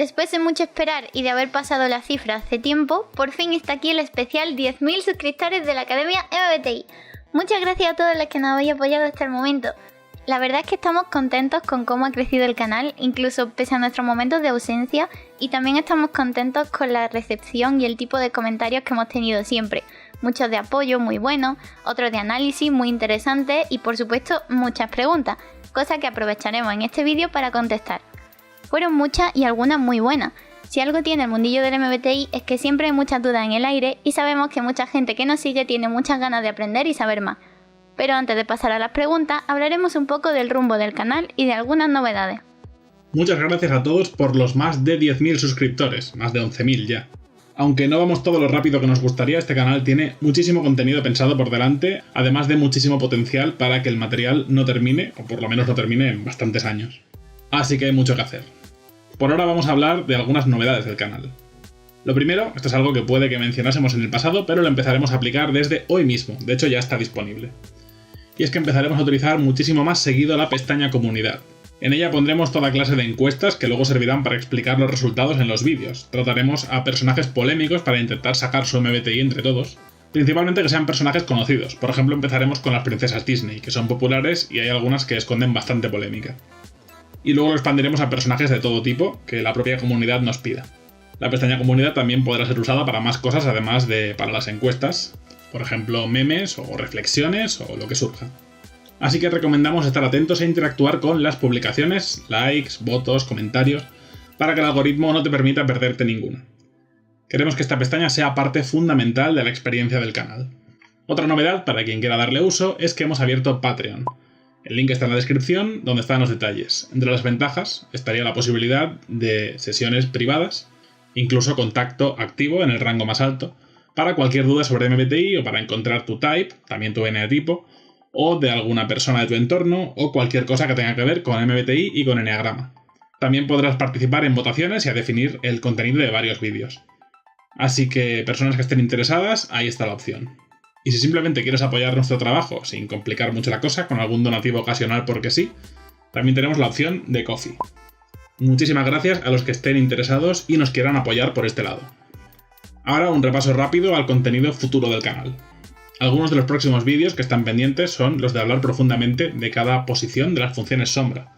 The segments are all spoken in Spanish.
Después de mucho esperar y de haber pasado la cifra hace tiempo, por fin está aquí el especial 10.000 suscriptores de la Academia MBTI. Muchas gracias a todos los que nos habéis apoyado hasta el momento. La verdad es que estamos contentos con cómo ha crecido el canal, incluso pese a nuestros momentos de ausencia, y también estamos contentos con la recepción y el tipo de comentarios que hemos tenido siempre. Muchos de apoyo muy buenos, otros de análisis muy interesantes y por supuesto muchas preguntas, cosa que aprovecharemos en este vídeo para contestar. Fueron muchas y algunas muy buenas. Si algo tiene el mundillo del MBTI es que siempre hay muchas dudas en el aire y sabemos que mucha gente que nos sigue tiene muchas ganas de aprender y saber más. Pero antes de pasar a las preguntas, hablaremos un poco del rumbo del canal y de algunas novedades. Muchas gracias a todos por los más de 10.000 suscriptores, más de 11.000 ya. Aunque no vamos todo lo rápido que nos gustaría, este canal tiene muchísimo contenido pensado por delante, además de muchísimo potencial para que el material no termine, o por lo menos no termine en bastantes años. Así que hay mucho que hacer. Por ahora vamos a hablar de algunas novedades del canal. Lo primero, esto es algo que puede que mencionásemos en el pasado, pero lo empezaremos a aplicar desde hoy mismo, de hecho ya está disponible. Y es que empezaremos a utilizar muchísimo más seguido la pestaña Comunidad. En ella pondremos toda clase de encuestas que luego servirán para explicar los resultados en los vídeos. Trataremos a personajes polémicos para intentar sacar su MBTI entre todos. Principalmente que sean personajes conocidos. Por ejemplo, empezaremos con las princesas Disney, que son populares y hay algunas que esconden bastante polémica. Y luego lo expandiremos a personajes de todo tipo que la propia comunidad nos pida. La pestaña Comunidad también podrá ser usada para más cosas además de para las encuestas. Por ejemplo, memes o reflexiones o lo que surja. Así que recomendamos estar atentos e interactuar con las publicaciones, likes, votos, comentarios, para que el algoritmo no te permita perderte ninguna. Queremos que esta pestaña sea parte fundamental de la experiencia del canal. Otra novedad, para quien quiera darle uso, es que hemos abierto Patreon. El link está en la descripción, donde están los detalles. Entre las ventajas estaría la posibilidad de sesiones privadas, incluso contacto activo en el rango más alto, para cualquier duda sobre MBTI o para encontrar tu type, también tu eneatipo, o de alguna persona de tu entorno, o cualquier cosa que tenga que ver con MBTI y con eneagrama. También podrás participar en votaciones y a definir el contenido de varios vídeos. Así que, personas que estén interesadas, ahí está la opción. Y si simplemente quieres apoyar nuestro trabajo, sin complicar mucho la cosa, con algún donativo ocasional porque sí, también tenemos la opción de Ko-fi. Muchísimas gracias a los que estén interesados y nos quieran apoyar por este lado. Ahora un repaso rápido al contenido futuro del canal. Algunos de los próximos vídeos que están pendientes son los de hablar profundamente de cada posición de las funciones sombra.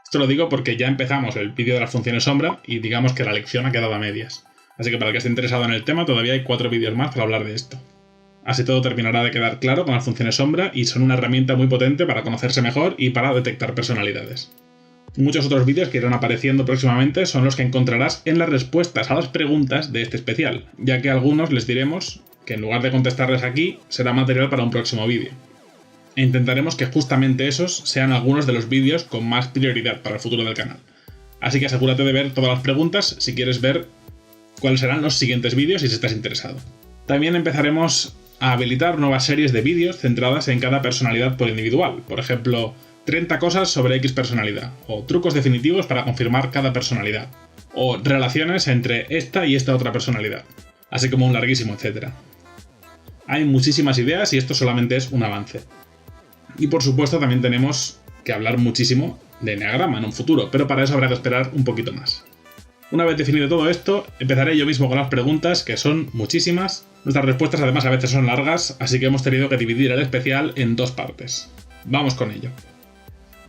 Esto lo digo porque ya empezamos el vídeo de las funciones sombra y digamos que la lección ha quedado a medias. Así que para el que esté interesado en el tema todavía hay 4 vídeos más para hablar de esto. Así todo terminará de quedar claro con las funciones sombra y son una herramienta muy potente para conocerse mejor y para detectar personalidades. Muchos otros vídeos que irán apareciendo próximamente son los que encontrarás en las respuestas a las preguntas de este especial, ya que a algunos les diremos que en lugar de contestarles aquí, será material para un próximo vídeo. E intentaremos que justamente esos sean algunos de los vídeos con más prioridad para el futuro del canal. Así que asegúrate de ver todas las preguntas si quieres ver cuáles serán los siguientes vídeos y si estás interesado. También empezaremos a habilitar nuevas series de vídeos centradas en cada personalidad por individual. Por ejemplo, 30 cosas sobre X personalidad, o trucos definitivos para confirmar cada personalidad, o relaciones entre esta y esta otra personalidad, así como un larguísimo etcétera. Hay muchísimas ideas y esto solamente es un avance. Y por supuesto también tenemos que hablar muchísimo de eneagrama en un futuro, pero para eso habrá que esperar un poquito más. Una vez definido todo esto, empezaré yo mismo con las preguntas, que son muchísimas. Nuestras respuestas además a veces son largas, así que hemos tenido que dividir el especial en 2 partes. Vamos con ello.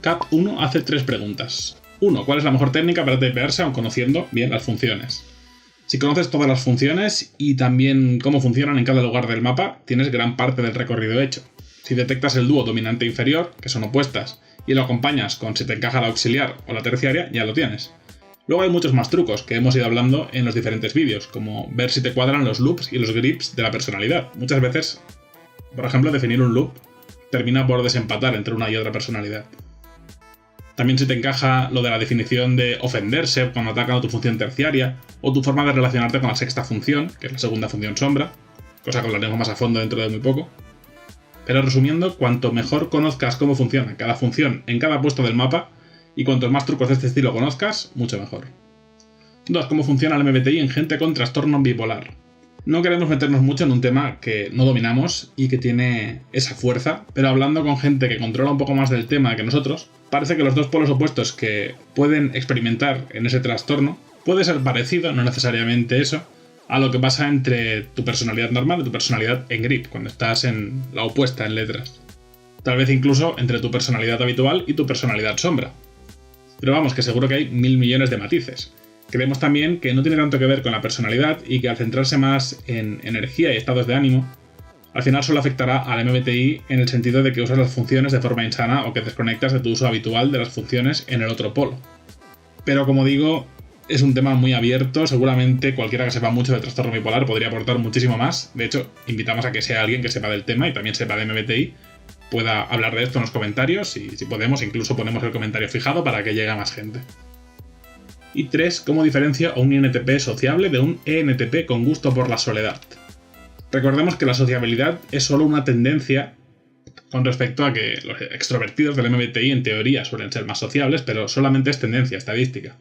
Cap 1 hace 3 preguntas. 1. ¿Cuál es la mejor técnica para typearse aun conociendo bien las funciones? Si conoces todas las funciones y también cómo funcionan en cada lugar del mapa, tienes gran parte del recorrido hecho. Si detectas el dúo dominante inferior, que son opuestas, y lo acompañas con si te encaja la auxiliar o la terciaria, ya lo tienes. Luego hay muchos más trucos que hemos ido hablando en los diferentes vídeos, como ver si te cuadran los loops y los grips de la personalidad. Muchas veces, por ejemplo, definir un loop termina por desempatar entre una y otra personalidad. También si te encaja lo de la definición de ofenderse cuando atacan a tu función terciaria, o tu forma de relacionarte con la sexta función, que es la segunda función sombra, cosa que hablaremos más a fondo dentro de muy poco. Pero resumiendo, cuanto mejor conozcas cómo funciona cada función en cada puesto del mapa, y cuantos más trucos de este estilo conozcas, mucho mejor. 2. Cómo funciona el MBTI en gente con trastorno bipolar. No queremos meternos mucho en un tema que no dominamos y que tiene esa fuerza, pero hablando con gente que controla un poco más del tema que nosotros, parece que los 2 polos opuestos que pueden experimentar en ese trastorno Puede ser parecido, no necesariamente eso, a lo que pasa entre tu personalidad normal y tu personalidad en grip, cuando estás en la opuesta en letras. Tal vez incluso entre tu personalidad habitual y tu personalidad sombra. Pero vamos, que seguro que hay 1000 millones de matices. Creemos también que no tiene tanto que ver con la personalidad y que al centrarse más en energía y estados de ánimo, al final solo afectará al MBTI en el sentido de que usas las funciones de forma insana o que desconectas de tu uso habitual de las funciones en el otro polo. Pero como digo, es un tema muy abierto, seguramente cualquiera que sepa mucho de trastorno bipolar podría aportar muchísimo más. De hecho, invitamos a que sea alguien que sepa del tema y también sepa de MBTI, pueda hablar de esto en los comentarios y si podemos incluso ponemos el comentario fijado para que llegue a más gente. Y 3. ¿Cómo diferencia un INTP sociable de un ENTP con gusto por la soledad? Recordemos que la sociabilidad es solo una tendencia con respecto a que los extrovertidos del MBTI en teoría suelen ser más sociables, pero solamente es tendencia estadística.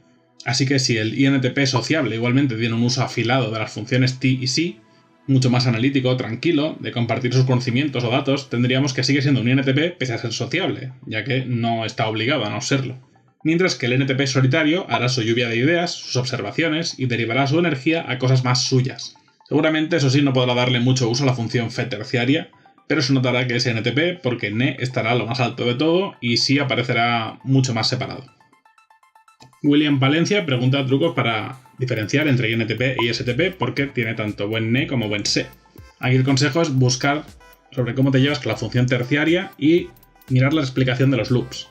Así que si el INTP sociable igualmente tiene un uso afilado de las funciones T y SI, mucho más analítico, tranquilo, de compartir sus conocimientos o datos, tendríamos que sigue siendo un INTP pese a ser sociable, ya que no está obligado a no serlo. Mientras que el INTP solitario hará su lluvia de ideas, sus observaciones y derivará su energía a cosas más suyas. Seguramente, eso sí, no podrá darle mucho uso a la función Fe terciaria, pero se notará que es INTP porque NE estará a lo más alto de todo y SI aparecerá mucho más separado. William Palencia pregunta trucos para diferenciar entre INTP y ISTP porque tiene tanto buen NE como buen SE. Aquí el consejo es buscar sobre cómo te llevas con la función terciaria y mirar la explicación de los loops.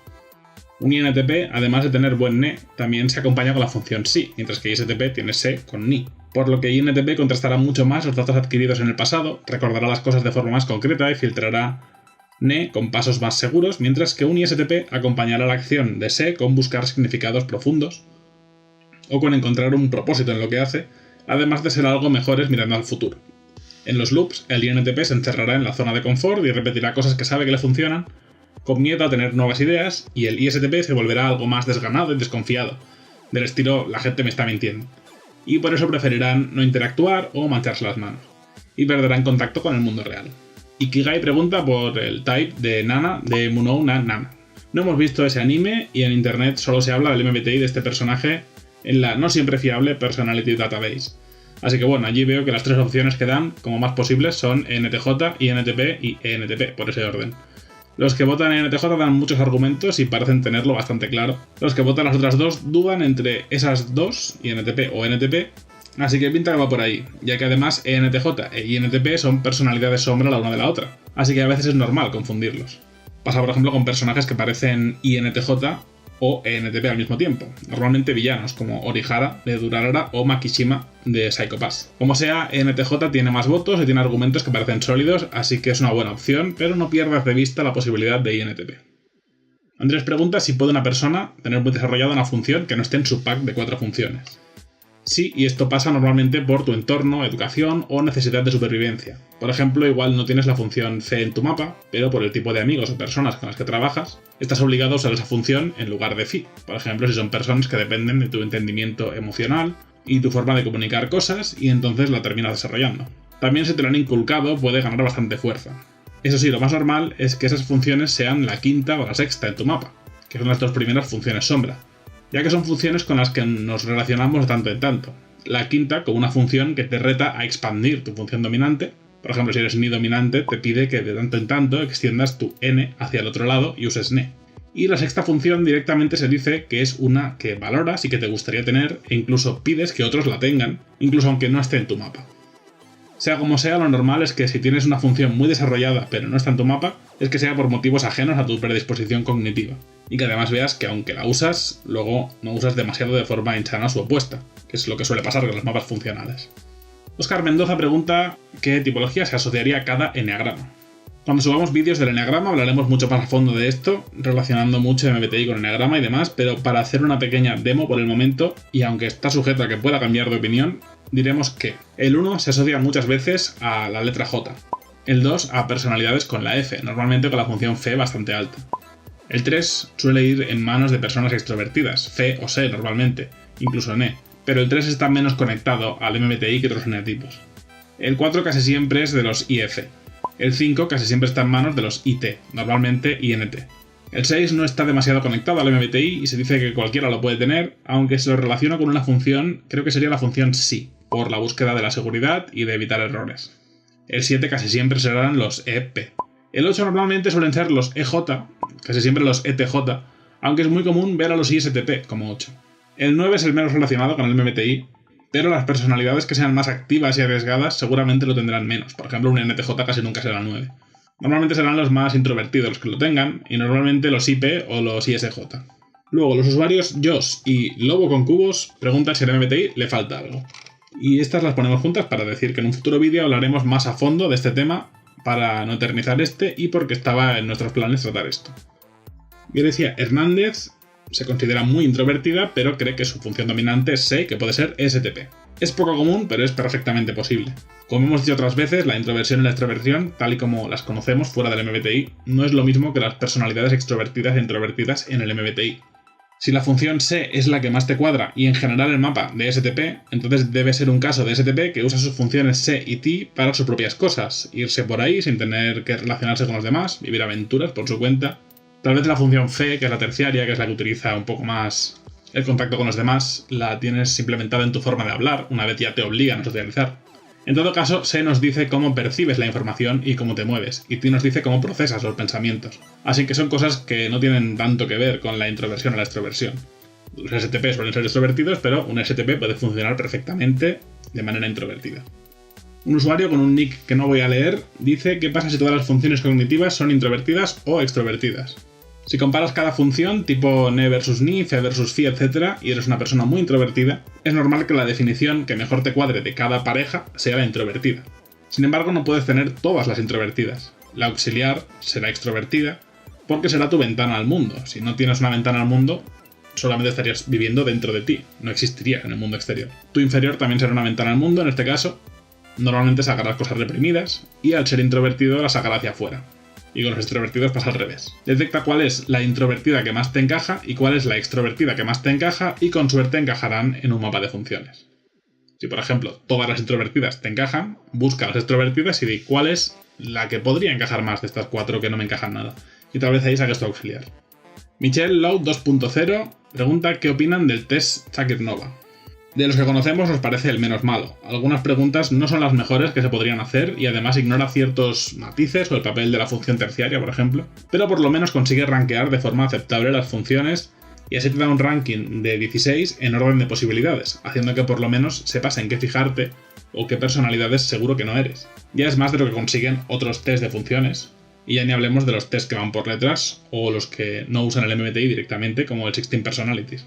Un INTP, además de tener buen NE, también se acompaña con la función SI, mientras que ISTP tiene SE con NI. Por lo que INTP contrastará mucho más los datos adquiridos en el pasado, recordará las cosas de forma más concreta y filtrará NE con pasos más seguros, mientras que un ISTP acompañará la acción de SE con buscar significados profundos o con encontrar un propósito en lo que hace, además de ser algo mejores mirando al futuro. En los loops, el INTP se encerrará en la zona de confort y repetirá cosas que sabe que le funcionan, con miedo a tener nuevas ideas, y el ISTP se volverá algo más desganado y desconfiado, del estilo la gente me está mintiendo, y por eso preferirán no interactuar o mancharse las manos, y perderán contacto con el mundo real. Ikigai pregunta por el type de Nana de Munou na Nana. No hemos visto ese anime y en internet solo se habla del MBTI de este personaje en la no siempre fiable Personality Database. Así que bueno, allí veo que las tres opciones que dan como más posibles son ENTJ, INTP y ENTP, por ese orden. Los que votan ENTJ dan muchos argumentos y parecen tenerlo bastante claro. Los que votan las otras dos dudan entre esas dos, INTP o ENTP, así que pinta que va por ahí, ya que además ENTJ e INTP son personalidades sombra la una de la otra, así que a veces es normal confundirlos. Pasa por ejemplo con personajes que parecen INTJ o ENTP al mismo tiempo, normalmente villanos como Orihara de Durarara o Makishima de Psycho Pass. Como sea, ENTJ tiene más votos y tiene argumentos que parecen sólidos, así que es una buena opción, pero no pierdas de vista la posibilidad de INTP. Andrés pregunta si puede una persona tener muy desarrollada una función que no esté en su pack de 4 funciones. Sí, y esto pasa normalmente por tu entorno, educación o necesidad de supervivencia. Por ejemplo, igual no tienes la función C en tu mapa, pero por el tipo de amigos o personas con las que trabajas, estás obligado a usar esa función en lugar de Phi. Por ejemplo, si son personas que dependen de tu entendimiento emocional y tu forma de comunicar cosas, y entonces la terminas desarrollando. También si te lo han inculcado, puede ganar bastante fuerza. Eso sí, lo más normal es que esas funciones sean la quinta o la sexta en tu mapa, que son las dos primeras funciones sombra, ya que son funciones con las que nos relacionamos de tanto en tanto. La quinta como una función que te reta a expandir tu función dominante. Por ejemplo, si eres Ni dominante, te pide que de tanto en tanto extiendas tu N hacia el otro lado y uses Ne. Y la sexta función directamente se dice que es una que valoras y que te gustaría tener e incluso pides que otros la tengan, incluso aunque no esté en tu mapa. Sea como sea, lo normal es que si tienes una función muy desarrollada pero no está en tu mapa, es que sea por motivos ajenos a tu predisposición cognitiva. Y que además veas que aunque la usas, luego no usas demasiado de forma insana su opuesta, que es lo que suele pasar con los mapas funcionales. Óscar Mendoza pregunta qué tipología se asociaría a cada enneagrama. Cuando subamos vídeos del enneagrama hablaremos mucho más a fondo de esto, relacionando mucho MBTI con enneagrama y demás, pero para hacer una pequeña demo por el momento, y aunque está sujeto a que pueda cambiar de opinión, diremos que el 1 se asocia muchas veces a la letra J, el 2 a personalidades con la F, normalmente con la función Fe bastante alta. El 3 suele ir en manos de personas extrovertidas, Fe o Se normalmente, incluso NE, pero el 3 está menos conectado al MBTI que otros eneatipos. El 4 casi siempre es de los IF. El 5 casi siempre está en manos de los IT, normalmente INT. El 6 no está demasiado conectado al MBTI y se dice que cualquiera lo puede tener, aunque se lo relaciona con una función, creo que sería la función sí, por la búsqueda de la seguridad y de evitar errores. El 7 casi siempre serán los EP. El 8 normalmente suelen ser los EJ, casi siempre los ETJ, aunque es muy común ver a los ISTP como 8. El 9 es el menos relacionado con el MBTI, pero las personalidades que sean más activas y arriesgadas seguramente lo tendrán menos. Por ejemplo, un NTJ casi nunca será 9. Normalmente serán los más introvertidos los que lo tengan, y normalmente los IP o los ISJ. Luego, los usuarios Josh y Lobo con Cubos preguntan si al MBTI le falta algo. Y estas las ponemos juntas para decir que en un futuro vídeo hablaremos más a fondo de este tema para no eternizar y porque estaba en nuestros planes tratar esto. Grecia Hernández se considera muy introvertida, pero cree que su función dominante es C, que puede ser ESTP. Es poco común, pero es perfectamente posible. Como hemos dicho otras veces, la introversión y la extroversión, tal y como las conocemos fuera del MBTI, no es lo mismo que las personalidades extrovertidas e introvertidas en el MBTI. Si la función C es la que más te cuadra y en general el mapa de STP, entonces debe ser un caso de STP que usa sus funciones C y T para sus propias cosas, irse por ahí sin tener que relacionarse con los demás, vivir aventuras por su cuenta. Tal vez la función F, que es la terciaria, que es la que utiliza un poco más el contacto con los demás, la tienes implementada en tu forma de hablar, una vez ya te obligan a socializar. En todo caso, C nos dice cómo percibes la información y cómo te mueves, y T nos dice cómo procesas los pensamientos. Así que son cosas que no tienen tanto que ver con la introversión o la extroversión. Los STP suelen ser extrovertidos, pero un STP puede funcionar perfectamente de manera introvertida. Un usuario con un nick que no voy a leer dice qué pasa si todas las funciones cognitivas son introvertidas o extrovertidas. Si comparas cada función, tipo ne versus ni, fe versus fi, etc., y eres una persona muy introvertida, es normal que la definición que mejor te cuadre de cada pareja sea la introvertida. Sin embargo, no puedes tener todas las introvertidas. La auxiliar será extrovertida porque será tu ventana al mundo. Si no tienes una ventana al mundo, solamente estarías viviendo dentro de ti, no existiría en el mundo exterior. Tu inferior también será una ventana al mundo, en este caso, normalmente sacarás cosas reprimidas, y al ser introvertido las sacará hacia afuera. Y con los extrovertidos pasa al revés. Detecta cuál es la introvertida que más te encaja y cuál es la extrovertida que más te encaja y con suerte encajarán en un mapa de funciones. Si por ejemplo todas las introvertidas te encajan, busca las extrovertidas y di cuál es la que podría encajar más de estas 4 que no me encajan nada. Y tal vez ahí saques tu auxiliar. Michelle Lowe 2.0 pregunta qué opinan del test Sackett-Nova. De los que conocemos nos parece el menos malo. Algunas preguntas no son las mejores que se podrían hacer y además ignora ciertos matices o el papel de la función terciaria, por ejemplo, pero por lo menos consigue rankear de forma aceptable las funciones y así te da un ranking de 16 en orden de posibilidades, haciendo que por lo menos sepas en qué fijarte o qué personalidades seguro que no eres. Ya es más de lo que consiguen otros test de funciones, y ya ni hablemos de los test que van por letras o los que no usan el MBTI directamente, como el 16 Personalities.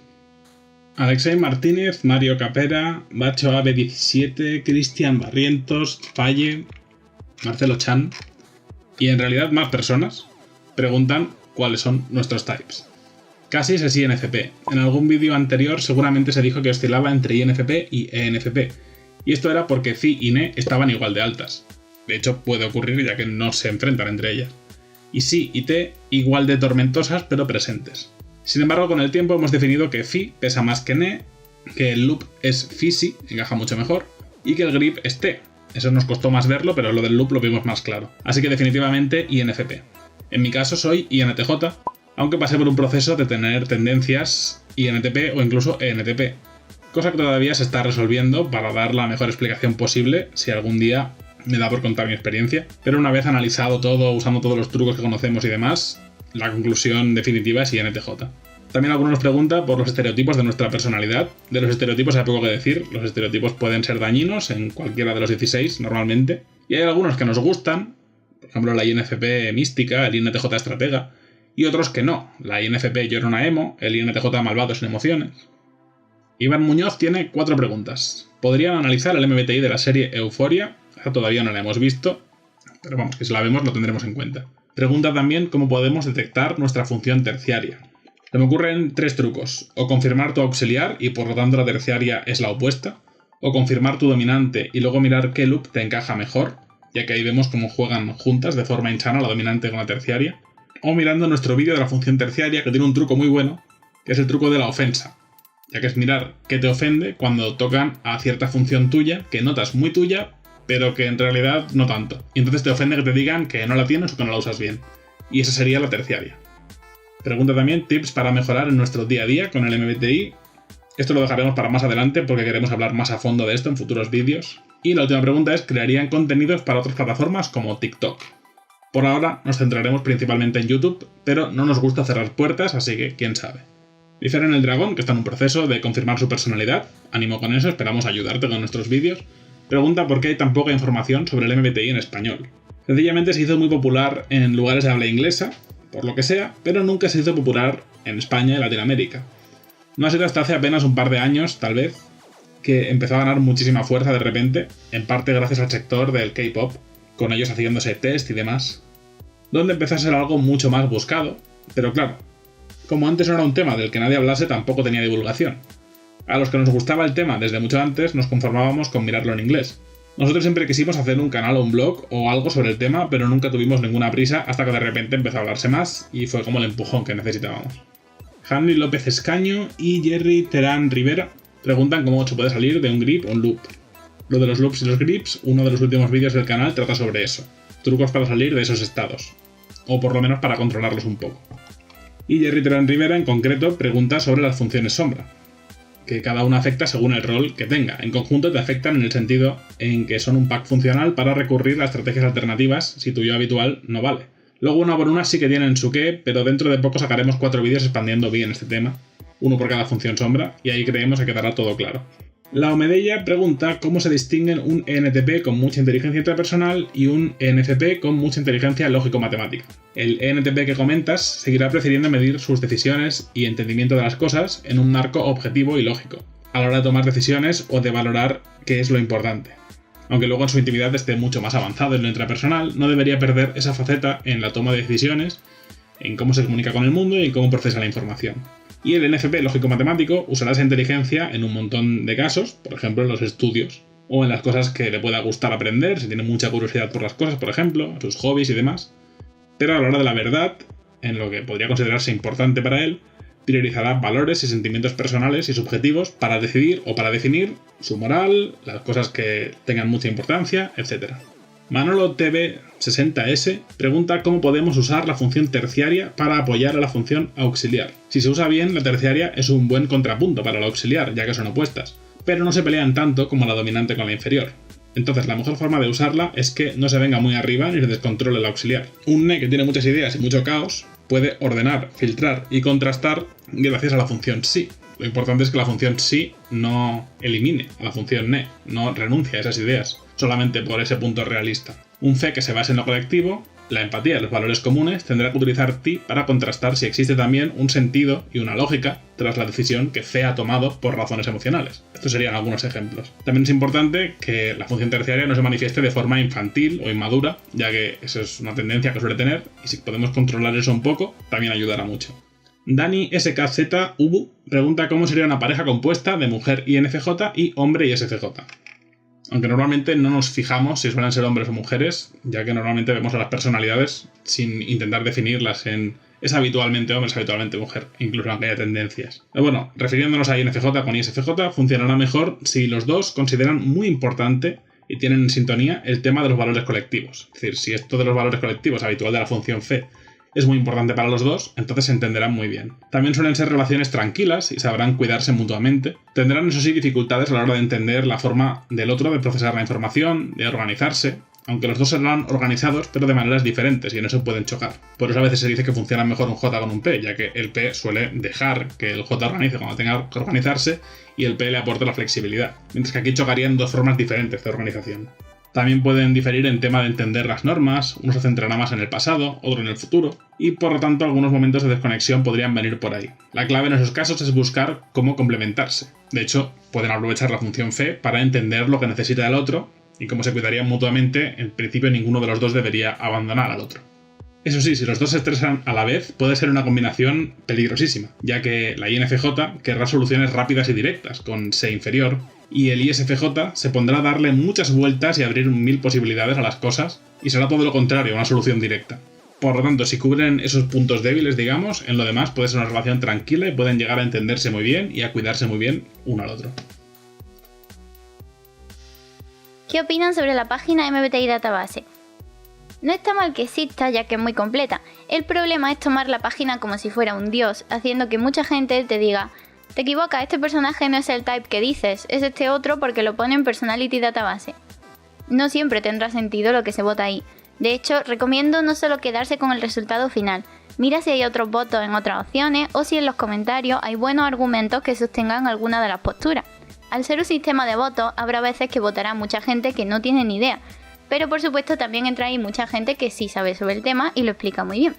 Alexei Martínez, Mario Capera, Bacho Ave 17, Cristian Barrientos, Falle, Marcelo Chan y en realidad más personas preguntan cuáles son nuestros types. Casis es INFP. En algún vídeo anterior seguramente se dijo que oscilaba entre INFP y ENFP, y esto era porque Phi y Ne estaban igual de altas. De hecho puede ocurrir ya que no se enfrentan entre ellas. Y Si y T igual de tormentosas pero presentes. Sin embargo, con el tiempo hemos definido que Phi pesa más que Ne, que el loop es Phi-Si, encaja mucho mejor, y que el grip es T. Eso nos costó más verlo, pero lo del loop lo vimos más claro. Así que definitivamente INFP. En mi caso soy INTJ, aunque pasé por un proceso de tener tendencias INTP o incluso ENTP, cosa que todavía se está resolviendo para dar la mejor explicación posible si algún día me da por contar mi experiencia, pero una vez analizado todo, usando todos los trucos que conocemos y demás, la conclusión definitiva es INTJ. También algunos nos pregunta por los estereotipos de nuestra personalidad. De los estereotipos hay poco que decir, los estereotipos pueden ser dañinos en cualquiera de los 16 normalmente, y hay algunos que nos gustan, por ejemplo la INFP mística, el INTJ estratega, y otros que no, la INFP llorona emo, el INTJ malvado sin emociones. Iván Muñoz tiene 4 preguntas. ¿Podrían analizar el MBTI de la serie Euphoria? Esa todavía no la hemos visto, pero vamos, que si la vemos lo tendremos en cuenta. Pregunta también cómo podemos detectar nuestra función terciaria. Se me ocurren 3 trucos: o confirmar tu auxiliar y por lo tanto la terciaria es la opuesta, o confirmar tu dominante y luego mirar qué loop te encaja mejor, ya que ahí vemos cómo juegan juntas de forma insana la dominante con la terciaria, o mirando nuestro vídeo de la función terciaria, que tiene un truco muy bueno, que es el truco de la ofensa, ya que es mirar qué te ofende cuando tocan a cierta función tuya que notas muy tuya, pero que en realidad no tanto. Y entonces te ofende que te digan que no la tienes o que no la usas bien. Y esa sería la terciaria. Pregunta también tips para mejorar en nuestro día a día con el MBTI. Esto lo dejaremos para más adelante porque queremos hablar más a fondo de esto en futuros vídeos. Y la última pregunta es, ¿crearían contenidos para otras plataformas como TikTok? Por ahora nos centraremos principalmente en YouTube, pero no nos gusta cerrar puertas, así que quién sabe. Diferen el Dragón, que está en un proceso de confirmar su personalidad. Ánimo con eso, esperamos ayudarte con nuestros vídeos. Pregunta por qué hay tan poca información sobre el MBTI en español. Sencillamente se hizo muy popular en lugares de habla inglesa, por lo que sea, pero nunca se hizo popular en España y Latinoamérica. No ha sido hasta hace apenas un par de años, tal vez, que empezó a ganar muchísima fuerza de repente, en parte gracias al sector del K-pop, con ellos haciéndose test y demás, donde empezó a ser algo mucho más buscado, pero claro, como antes no era un tema del que nadie hablase, tampoco tenía divulgación. A los que nos gustaba el tema desde mucho antes, nos conformábamos con mirarlo en inglés. Nosotros siempre quisimos hacer un canal o un blog o algo sobre el tema, pero nunca tuvimos ninguna prisa hasta que de repente empezó a hablarse más y fue como el empujón que necesitábamos. Hanley López Escaño y Jerry Terán Rivera preguntan cómo se puede salir de un grip o un loop. Lo de los loops y los grips, uno de los últimos vídeos del canal trata sobre eso. Trucos para salir de esos estados. O por lo menos para controlarlos un poco. Y Jerry Terán Rivera en concreto pregunta sobre las funciones sombra, que cada una afecta según el rol que tenga. En conjunto te afectan en el sentido en que son un pack funcional para recurrir a estrategias alternativas si tu yo habitual no vale. Luego una por una sí que tienen su qué, pero dentro de poco sacaremos 4 vídeos expandiendo bien este tema, uno por cada función sombra, y ahí creemos que quedará todo claro. La Omedella pregunta cómo se distinguen un ENTP con mucha inteligencia interpersonal y un ENFP con mucha inteligencia lógico-matemática. El ENTP que comentas seguirá prefiriendo medir sus decisiones y entendimiento de las cosas en un marco objetivo y lógico, a la hora de tomar decisiones o de valorar qué es lo importante. Aunque luego en su intimidad esté mucho más avanzado en lo intrapersonal, no debería perder esa faceta en la toma de decisiones, en cómo se comunica con el mundo y en cómo procesa la información. Y el NFP lógico-matemático usará esa inteligencia en un montón de casos, por ejemplo en los estudios, o en las cosas que le pueda gustar aprender, si tiene mucha curiosidad por las cosas, por ejemplo, sus hobbies y demás. Pero a la hora de la verdad, en lo que podría considerarse importante para él, priorizará valores y sentimientos personales y subjetivos para decidir o para definir su moral, las cosas que tengan mucha importancia, etc. Manolo TV60S pregunta cómo podemos usar la función terciaria para apoyar a la función auxiliar. Si se usa bien, la terciaria es un buen contrapunto para la auxiliar, ya que son opuestas, pero no se pelean tanto como la dominante con la inferior. Entonces la mejor forma de usarla es que no se venga muy arriba ni se descontrole la auxiliar. Un NE que tiene muchas ideas y mucho caos puede ordenar, filtrar y contrastar gracias a la función sí. Lo importante es que la función sí no elimine a la función NE, no renuncie a esas ideas, solamente por ese punto realista. Un fe que se base en lo colectivo, la empatía y los valores comunes, tendrá que utilizar ti para contrastar si existe también un sentido y una lógica tras la decisión que fe ha tomado por razones emocionales. Estos serían algunos ejemplos. También es importante que la función terciaria no se manifieste de forma infantil o inmadura, ya que esa es una tendencia que suele tener, y si podemos controlar eso un poco, también ayudará mucho. Dani SKZ Ubu pregunta cómo sería una pareja compuesta de mujer INFJ y hombre ISFJ. Aunque normalmente no nos fijamos si suelen ser hombres o mujeres, ya que normalmente vemos a las personalidades sin intentar definirlas en es habitualmente hombre, es habitualmente mujer, incluso aunque haya tendencias. Pero bueno, refiriéndonos a INFJ con ISFJ, funcionará mejor si los dos consideran muy importante y tienen en sintonía el tema de los valores colectivos. Es decir, si esto de los valores colectivos habitual de la función fe es muy importante para los dos, entonces se entenderán muy bien. También suelen ser relaciones tranquilas y sabrán cuidarse mutuamente. Tendrán, eso sí, dificultades a la hora de entender la forma del otro de procesar la información, de organizarse, aunque los dos serán organizados, pero de maneras diferentes, y en eso pueden chocar. Por eso a veces se dice que funciona mejor un J con un P, ya que el P suele dejar que el J organice cuando tenga que organizarse, y el P le aporta la flexibilidad, mientras que aquí chocarían dos formas diferentes de organización. También pueden diferir en tema de entender las normas, uno se centrará más en el pasado, otro en el futuro, y por lo tanto algunos momentos de desconexión podrían venir por ahí. La clave en esos casos es buscar cómo complementarse. De hecho, pueden aprovechar la función fe para entender lo que necesita el otro, y como se cuidarían mutuamente, en principio ninguno de los dos debería abandonar al otro. Eso sí, si los dos se estresan a la vez, puede ser una combinación peligrosísima, ya que la INFJ querrá soluciones rápidas y directas, con C inferior, y el ISFJ se pondrá a darle muchas vueltas y abrir 1000 posibilidades a las cosas, y será todo lo contrario, una solución directa. Por lo tanto, si cubren esos puntos débiles, digamos, en lo demás puede ser una relación tranquila y pueden llegar a entenderse muy bien y a cuidarse muy bien uno al otro. ¿Qué opinan sobre la página MBTI Database? No está mal que exista, ya que es muy completa. El problema es tomar la página como si fuera un dios, haciendo que mucha gente te diga: te equivocas, este personaje no es el type que dices, es este otro porque lo pone en Personality Database. No siempre tendrá sentido lo que se vota ahí. De hecho, recomiendo no solo quedarse con el resultado final. Mira si hay otros votos en otras opciones o si en los comentarios hay buenos argumentos que sostengan alguna de las posturas. Al ser un sistema de votos, habrá veces que votará mucha gente que no tiene ni idea, pero por supuesto también entra ahí mucha gente que sí sabe sobre el tema y lo explica muy bien.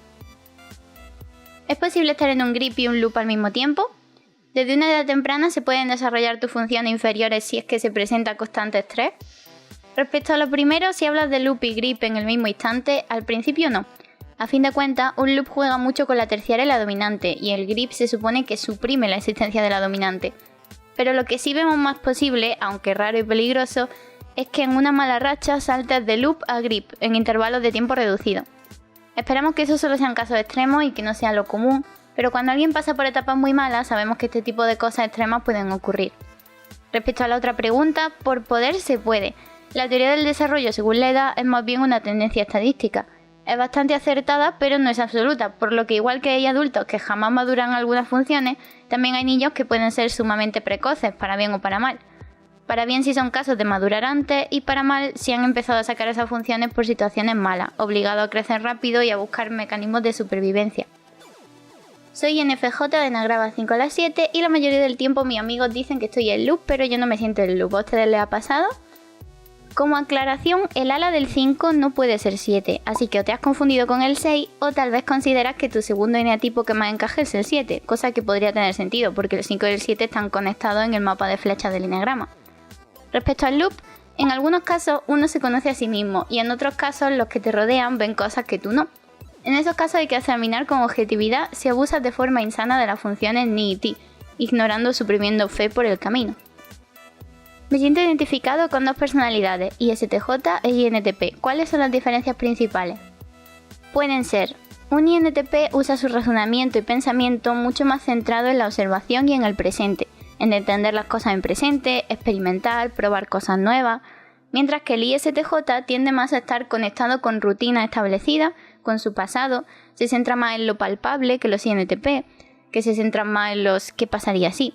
¿Es posible estar en un grip y un loop al mismo tiempo? Desde una edad temprana se pueden desarrollar tus funciones inferiores si es que se presenta constante estrés. Respecto a lo primero, si hablas de loop y grip en el mismo instante, al principio no. A fin de cuentas, un loop juega mucho con la terciaria y la dominante, y el grip se supone que suprime la existencia de la dominante. Pero lo que sí vemos más posible, aunque raro y peligroso, es que en una mala racha saltes de loop a grip en intervalos de tiempo reducido. Esperamos que eso solo sean casos extremos y que no sea lo común, pero cuando alguien pasa por etapas muy malas sabemos que este tipo de cosas extremas pueden ocurrir. Respecto a la otra pregunta, por poder se puede. La teoría del desarrollo según la edad es más bien una tendencia estadística. Es bastante acertada, pero no es absoluta, por lo que igual que hay adultos que jamás maduran algunas funciones, también hay niños que pueden ser sumamente precoces, para bien o para mal. Para bien si son casos de madurar antes y para mal si han empezado a sacar esas funciones por situaciones malas, obligados a crecer rápido y a buscar mecanismos de supervivencia. Soy NFJ de Nagrava 5 a las 7 y la mayoría del tiempo mis amigos dicen que estoy en loop, pero yo no me siento en loop. ¿A ustedes les ha pasado? Como aclaración, el ala del 5 no puede ser 7, así que o te has confundido con el 6 o tal vez consideras que tu segundo eneatipo que más encaje es el 7, cosa que podría tener sentido porque el 5 y el 7 están conectados en el mapa de flechas del eneagrama. Respecto al loop, en algunos casos uno se conoce a sí mismo y en otros casos los que te rodean ven cosas que tú no. En esos casos hay que examinar con objetividad si abusas de forma insana de las funciones ni y ti, ignorando o suprimiendo fe por el camino. Me siento identificado con dos personalidades, ISTJ e INTP. ¿Cuáles son las diferencias principales? Pueden ser: un INTP usa su razonamiento y pensamiento mucho más centrado en la observación y en el presente, en entender las cosas en presente, experimentar, probar cosas nuevas, mientras que el ISTJ tiende más a estar conectado con rutinas establecidas, con su pasado, se centra más en lo palpable que los INTP, que se centran más en los ¿qué pasaría si?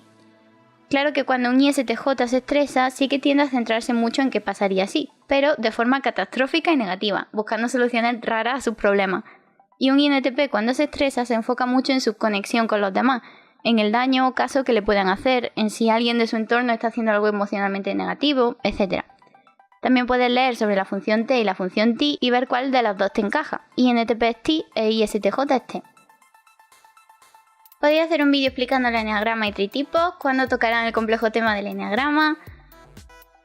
Claro que cuando un ISTJ se estresa sí que tiende a centrarse mucho en qué pasaría si, pero de forma catastrófica y negativa, buscando soluciones raras a sus problemas. Y un INTP cuando se estresa se enfoca mucho en su conexión con los demás, en el daño o caso que le puedan hacer, en si alguien de su entorno está haciendo algo emocionalmente negativo, etc. También puedes leer sobre la función T y la función T y ver cuál de las dos te encaja. INTP es T e ISTJ es T. Podría hacer un vídeo explicando el eneagrama y tritipos, cuándo tocarán el complejo tema del eneagrama.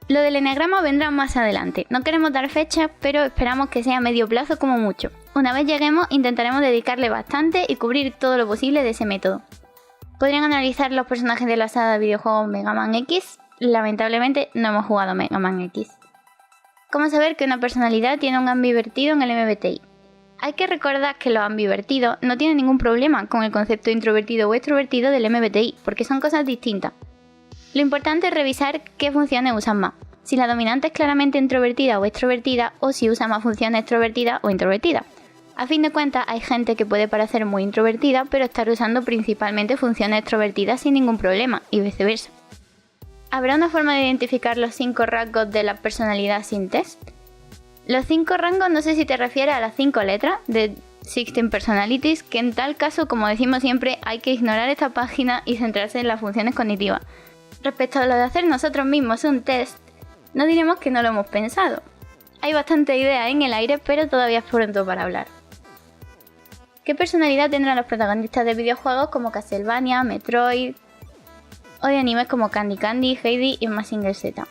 Lo del eneagrama vendrá más adelante. No queremos dar fechas, pero esperamos que sea a medio plazo como mucho. Una vez lleguemos, intentaremos dedicarle bastante y cubrir todo lo posible de ese método. Podrían analizar los personajes de la saga de videojuegos Mega Man X. Lamentablemente no hemos jugado Mega Man X. ¿Cómo saber que una personalidad tiene un ambivertido en el MBTI? Hay que recordar que los ambivertidos no tienen ningún problema con el concepto introvertido o extrovertido del MBTI, porque son cosas distintas. Lo importante es revisar qué funciones usan más, si la dominante es claramente introvertida o extrovertida, o si usa más funciones extrovertidas o introvertidas. A fin de cuentas, hay gente que puede parecer muy introvertida, pero estar usando principalmente funciones extrovertidas sin ningún problema, y viceversa. ¿Habrá una forma de identificar los 5 rasgos de la personalidad sin test? Los 5 rangos no sé si te refieres a las 5 letras de 16 Personalities, que en tal caso, como decimos siempre, hay que ignorar esta página y centrarse en las funciones cognitivas. Respecto a lo de hacer nosotros mismos un test, no diremos que no lo hemos pensado. Hay bastante idea en el aire, pero todavía es pronto para hablar. ¿Qué personalidad tendrán los protagonistas de videojuegos como Castlevania, Metroid o de animes como Candy Candy, Heidi y Mazinger Z?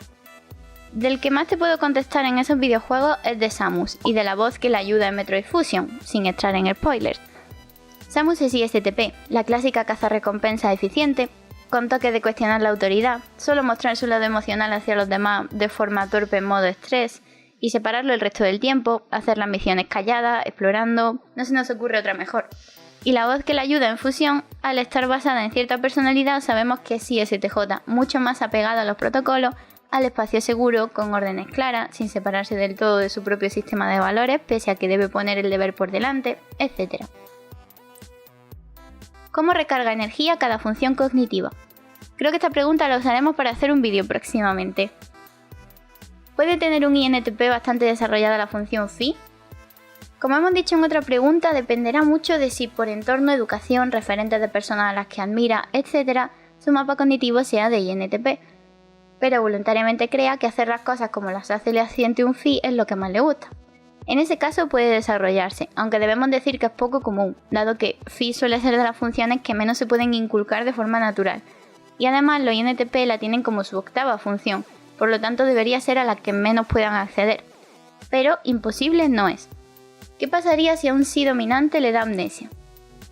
Del que más te puedo contestar en esos videojuegos es de Samus y de la voz que le ayuda en Metroid Fusion, sin entrar en spoilers. Samus es ISTP, la clásica cazarrecompensa eficiente, con toques de cuestionar la autoridad, solo mostrar su lado emocional hacia los demás de forma torpe en modo estrés y separarlo el resto del tiempo, hacer las misiones calladas, explorando, no se nos ocurre otra mejor. Y la voz que le ayuda en Fusión, al estar basada en cierta personalidad, sabemos que es ISTJ, mucho más apegada a los protocolos, al espacio seguro con órdenes claras, sin separarse del todo de su propio sistema de valores, pese a que debe poner el deber por delante, etc. ¿Cómo recarga energía cada función cognitiva? Creo que esta pregunta la usaremos para hacer un vídeo próximamente. ¿Puede tener un INTP bastante desarrollada la función phi? Como hemos dicho en otra pregunta, dependerá mucho de si por entorno, educación, referentes de personas a las que admira, etc., su mapa cognitivo sea de INTP, pero voluntariamente crea que hacer las cosas como las hace y le asiente un phi es lo que más le gusta. En ese caso puede desarrollarse, aunque debemos decir que es poco común, dado que phi suele ser de las funciones que menos se pueden inculcar de forma natural, y además los INTP la tienen como su octava función, por lo tanto debería ser a la que menos puedan acceder. Pero imposible no es. ¿Qué pasaría si a un sí dominante le da amnesia?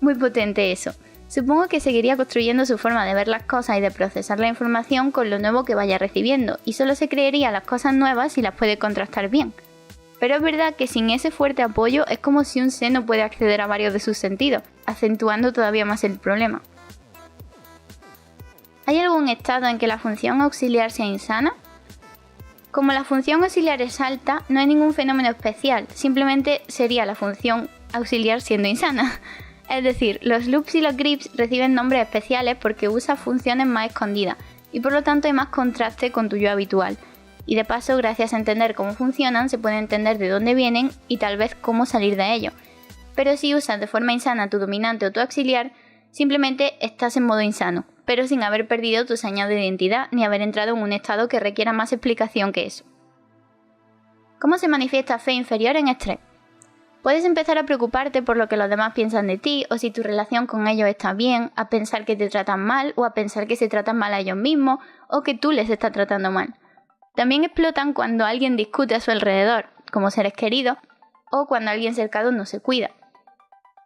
Muy potente eso. Supongo que seguiría construyendo su forma de ver las cosas y de procesar la información con lo nuevo que vaya recibiendo, y solo se creería las cosas nuevas si las puede contrastar bien. Pero es verdad que sin ese fuerte apoyo es como si un C no puede acceder a varios de sus sentidos, acentuando todavía más el problema. ¿Hay algún estado en que la función auxiliar sea insana? Como la función auxiliar es alta, no hay ningún fenómeno especial, simplemente sería la función auxiliar siendo insana. Es decir, los loops y los grips reciben nombres especiales porque usa funciones más escondidas, y por lo tanto hay más contraste con tu yo habitual. Y de paso, gracias a entender cómo funcionan, se puede entender de dónde vienen y tal vez cómo salir de ello. Pero si usas de forma insana tu dominante o tu auxiliar, simplemente estás en modo insano, pero sin haber perdido tu señal de identidad ni haber entrado en un estado que requiera más explicación que eso. ¿Cómo se manifiesta fe inferior en estrés? Puedes empezar a preocuparte por lo que los demás piensan de ti o si tu relación con ellos está bien, a pensar que te tratan mal o a pensar que se tratan mal a ellos mismos o que tú les estás tratando mal. También explotan cuando alguien discute a su alrededor, como seres queridos, o cuando alguien cercano no se cuida.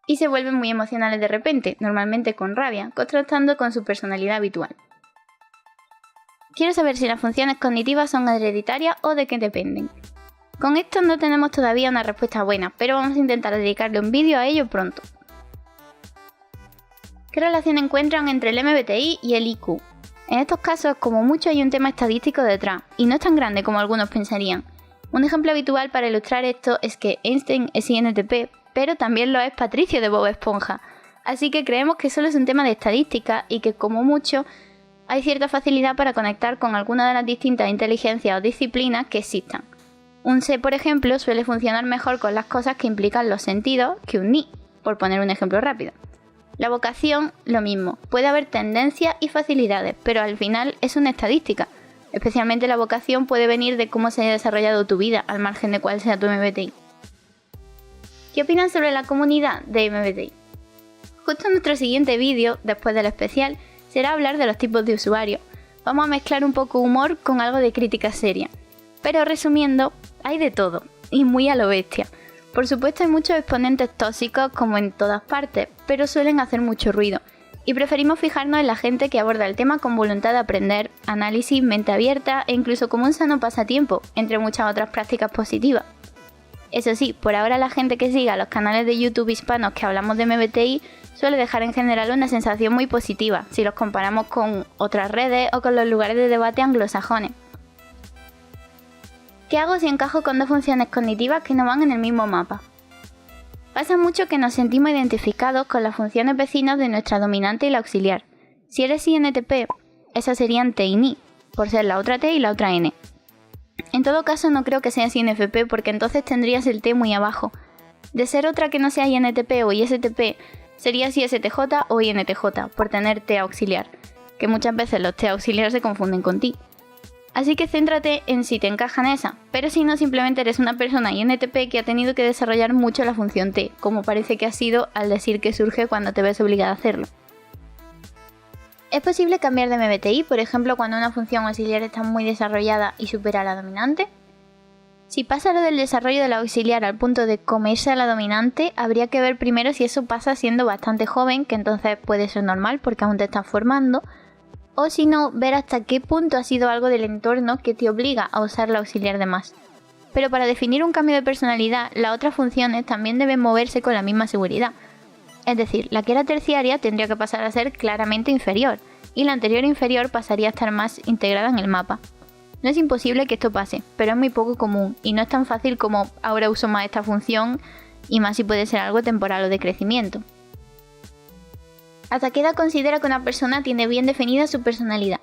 Y se vuelven muy emocionales de repente, normalmente con rabia, contrastando con su personalidad habitual. Quiero saber si las funciones cognitivas son hereditarias o de qué dependen. Con esto no tenemos todavía una respuesta buena, pero vamos a intentar dedicarle un vídeo a ello pronto. ¿Qué relación encuentran entre el MBTI y el IQ? En estos casos, como mucho, hay un tema estadístico detrás, y no es tan grande como algunos pensarían. Un ejemplo habitual para ilustrar esto es que Einstein es INTP, pero también lo es Patricio de Bob Esponja, así que creemos que solo es un tema de estadística y que, como mucho, hay cierta facilidad para conectar con alguna de las distintas inteligencias o disciplinas que existan. Un C, por ejemplo, suele funcionar mejor con las cosas que implican los sentidos que un NI, por poner un ejemplo rápido. La vocación, lo mismo. Puede haber tendencias y facilidades, pero al final es una estadística. Especialmente la vocación puede venir de cómo se haya desarrollado tu vida, al margen de cuál sea tu MBTI. ¿Qué opinan sobre la comunidad de MBTI? Justo en nuestro siguiente vídeo, después del especial, será hablar de los tipos de usuarios. Vamos a mezclar un poco humor con algo de crítica seria. Pero resumiendo, hay de todo, y muy a lo bestia. Por supuesto hay muchos exponentes tóxicos como en todas partes, pero suelen hacer mucho ruido, y preferimos fijarnos en la gente que aborda el tema con voluntad de aprender, análisis, mente abierta e incluso como un sano pasatiempo, entre muchas otras prácticas positivas. Eso sí, por ahora la gente que siga los canales de YouTube hispanos que hablamos de MBTI suele dejar en general una sensación muy positiva, si los comparamos con otras redes o con los lugares de debate anglosajones. ¿Qué hago si encajo con dos funciones cognitivas que no van en el mismo mapa? Pasa mucho que nos sentimos identificados con las funciones vecinas de nuestra dominante y la auxiliar. Si eres INTP, esas serían T y NI, por ser la otra T y la otra N. En todo caso no creo que seas INFP porque entonces tendrías el T muy abajo. De ser otra que no sea INTP o ISTP, serías ISTJ o INTJ, por tener T auxiliar, que muchas veces los T auxiliar se confunden con ti. Así que céntrate en si te encajan esa, pero si no, simplemente eres una persona INTP que ha tenido que desarrollar mucho la función T, como parece que ha sido al decir que surge cuando te ves obligada a hacerlo. ¿Es posible cambiar de MBTI, por ejemplo, cuando una función auxiliar está muy desarrollada y supera a la dominante? Si pasa lo del desarrollo de la auxiliar al punto de comerse a la dominante, habría que ver primero si eso pasa siendo bastante joven, que entonces puede ser normal porque aún te estás formando, o si no, ver hasta qué punto ha sido algo del entorno que te obliga a usar la auxiliar de más. Pero para definir un cambio de personalidad, las otras funciones también deben moverse con la misma seguridad. Es decir, la que era terciaria tendría que pasar a ser claramente inferior, y la anterior inferior pasaría a estar más integrada en el mapa. No es imposible que esto pase, pero es muy poco común y no es tan fácil como ahora uso más esta función y más si puede ser algo temporal o de crecimiento. ¿Hasta qué edad considera que una persona tiene bien definida su personalidad?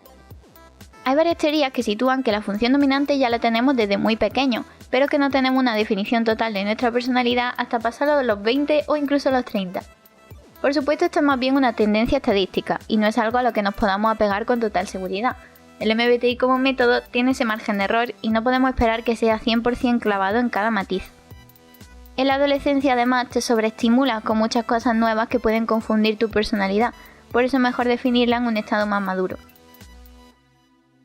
Hay varias teorías que sitúan que la función dominante ya la tenemos desde muy pequeño, pero que no tenemos una definición total de nuestra personalidad hasta pasar los 20 o incluso los 30. Por supuesto, esto es más bien una tendencia estadística y no es algo a lo que nos podamos apegar con total seguridad. El MBTI como método tiene ese margen de error y no podemos esperar que sea 100% clavado en cada matiz. En la adolescencia además te sobreestimula con muchas cosas nuevas que pueden confundir tu personalidad, por eso es mejor definirla en un estado más maduro.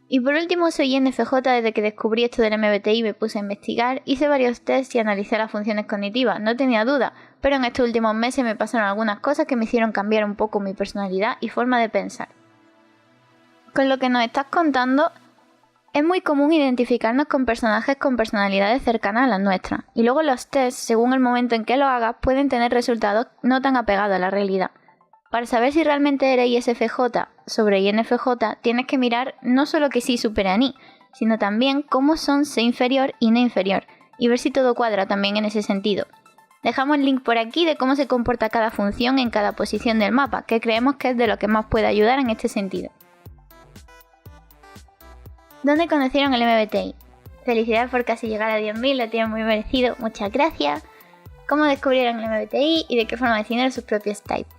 Y por último, soy INFJ desde que descubrí esto del MBTI y me puse a investigar, hice varios tests y analicé las funciones cognitivas, no tenía duda, pero en estos últimos meses me pasaron algunas cosas que me hicieron cambiar un poco mi personalidad y forma de pensar. Con lo que nos estás contando, es muy común identificarnos con personajes con personalidades cercanas a las nuestras, y luego los tests, según el momento en que lo hagas, pueden tener resultados no tan apegados a la realidad. Para saber si realmente eres ISFJ sobre INFJ, tienes que mirar no solo que sí superan I, sino también cómo son C inferior y N inferior, y ver si todo cuadra también en ese sentido. Dejamos el link por aquí de cómo se comporta cada función en cada posición del mapa, que creemos que es de lo que más puede ayudar en este sentido. ¿Dónde conocieron el MBTI? Felicidades por casi llegar a 10.000, lo tienen muy merecido, muchas gracias. ¿Cómo descubrieron el MBTI y de qué forma definieron sus propios types?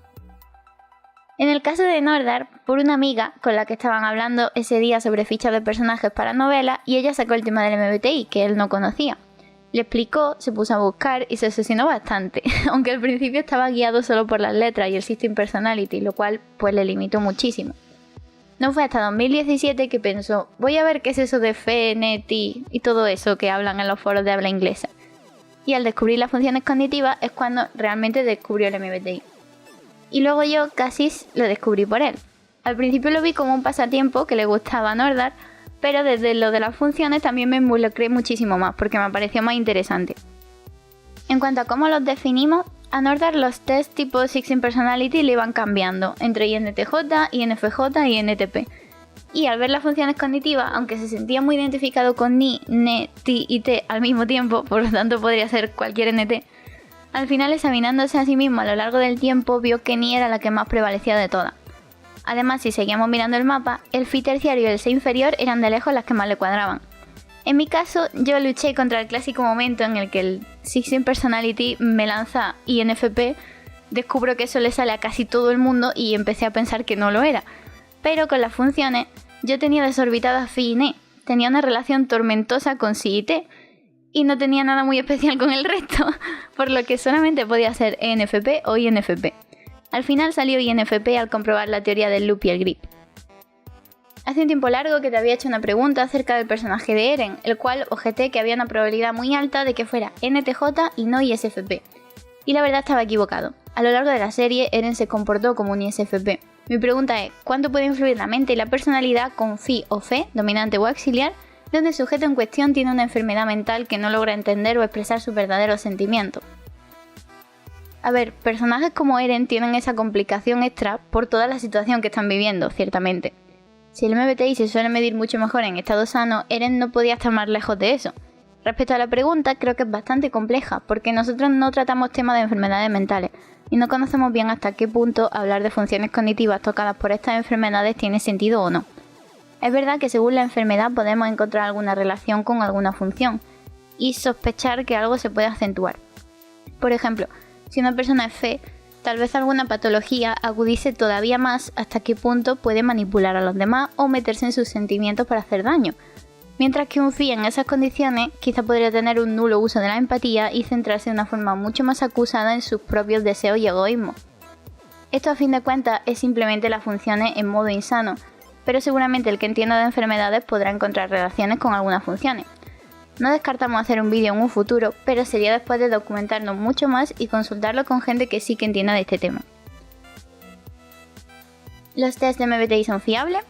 En el caso de Nordar, por una amiga con la que estaban hablando ese día sobre fichas de personajes para novelas y ella sacó el tema del MBTI, que él no conocía. Le explicó, se puso a buscar y se obsesionó bastante, aunque al principio estaba guiado solo por las letras y el System Personality, lo cual pues le limitó muchísimo. No fue hasta 2017 que pensó, voy a ver qué es eso de fe, neti y todo eso que hablan en los foros de habla inglesa. Y al descubrir las funciones cognitivas es cuando realmente descubrió el MBTI. Y luego yo casi lo descubrí por él. Al principio lo vi como un pasatiempo que le gustaba a Nordar, pero desde lo de las funciones también me involucré muchísimo más porque me pareció más interesante. En cuanto a cómo los definimos, a Nordar los tests tipo System Personality le iban cambiando entre INTJ, INFJ y INTP. Y al ver las funciones cognitivas, aunque se sentía muy identificado con Ni, Ne, Ti y T al mismo tiempo, por lo tanto podría ser cualquier NT, al final examinándose a sí mismo a lo largo del tiempo vio que Ni era la que más prevalecía de todas. Además, si seguíamos mirando el mapa, el Phi terciario y el C inferior eran de lejos las que más le cuadraban. En mi caso, yo luché contra el clásico momento en el que el System Personality me lanza INFP, descubro que eso le sale a casi todo el mundo y empecé a pensar que no lo era. Pero con las funciones, yo tenía desorbitadas Phi y Ne, tenía una relación tormentosa con Si y T, y no tenía nada muy especial con el resto, por lo que solamente podía ser ENFP o INFP. Al final salió INFP al comprobar la teoría del loop y el grip. Hace un tiempo largo que te había hecho una pregunta acerca del personaje de Eren, el cual objeté que había una probabilidad muy alta de que fuera NTJ y no ISFP. Y la verdad estaba equivocado. A lo largo de la serie, Eren se comportó como un ISFP. Mi pregunta es, ¿cuánto puede influir la mente y la personalidad con Phi o Fe, dominante o auxiliar, donde el sujeto en cuestión tiene una enfermedad mental que no logra entender o expresar sus verdaderos sentimientos? A ver, personajes como Eren tienen esa complicación extra por toda la situación que están viviendo, ciertamente. Si el MBTI se suele medir mucho mejor en estado sano, Eren no podía estar más lejos de eso. Respecto a la pregunta, creo que es bastante compleja, porque nosotros no tratamos temas de enfermedades mentales, y no conocemos bien hasta qué punto hablar de funciones cognitivas tocadas por estas enfermedades tiene sentido o no. Es verdad que según la enfermedad podemos encontrar alguna relación con alguna función, y sospechar que algo se puede acentuar. Por ejemplo, si una persona es Fe, tal vez alguna patología agudice todavía más hasta qué punto puede manipular a los demás o meterse en sus sentimientos para hacer daño. Mientras que un Phi en esas condiciones quizá podría tener un nulo uso de la empatía y centrarse de una forma mucho más acusada en sus propios deseos y egoísmo. Esto a fin de cuentas es simplemente las funciones en modo insano, pero seguramente el que entienda de enfermedades podrá encontrar relaciones con algunas funciones. No descartamos hacer un vídeo en un futuro, pero sería después de documentarnos mucho más y consultarlo con gente que sí que entienda de este tema. ¿Los tests de MBTI son fiables?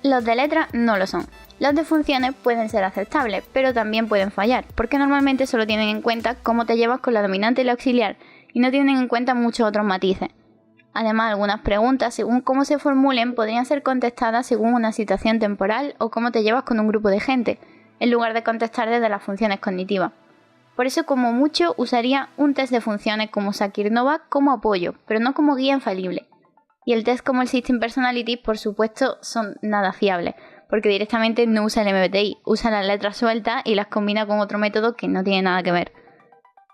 Los de letra no lo son. Los de funciones pueden ser aceptables, pero también pueden fallar, porque normalmente solo tienen en cuenta cómo te llevas con la dominante y la auxiliar, y no tienen en cuenta muchos otros matices. Además, algunas preguntas, según cómo se formulen, podrían ser contestadas según una situación temporal o cómo te llevas con un grupo de gente, en lugar de contestar desde las funciones cognitivas. Por eso, como mucho, usaría un test de funciones como Sakirnova como apoyo, pero no como guía infalible. Y el test como el System Personality, por supuesto, son nada fiables, porque directamente no usa el MBTI, usa las letras sueltas y las combina con otro método que no tiene nada que ver.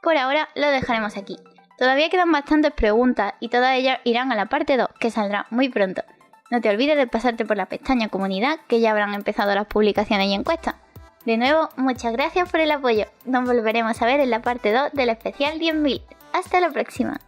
Por ahora lo dejaremos aquí. Todavía quedan bastantes preguntas y todas ellas irán a la parte 2, que saldrá muy pronto. No te olvides de pasarte por la pestaña Comunidad, que ya habrán empezado las publicaciones y encuestas. De nuevo, muchas gracias por el apoyo. Nos volveremos a ver en la parte 2 del especial 10.000. Hasta la próxima.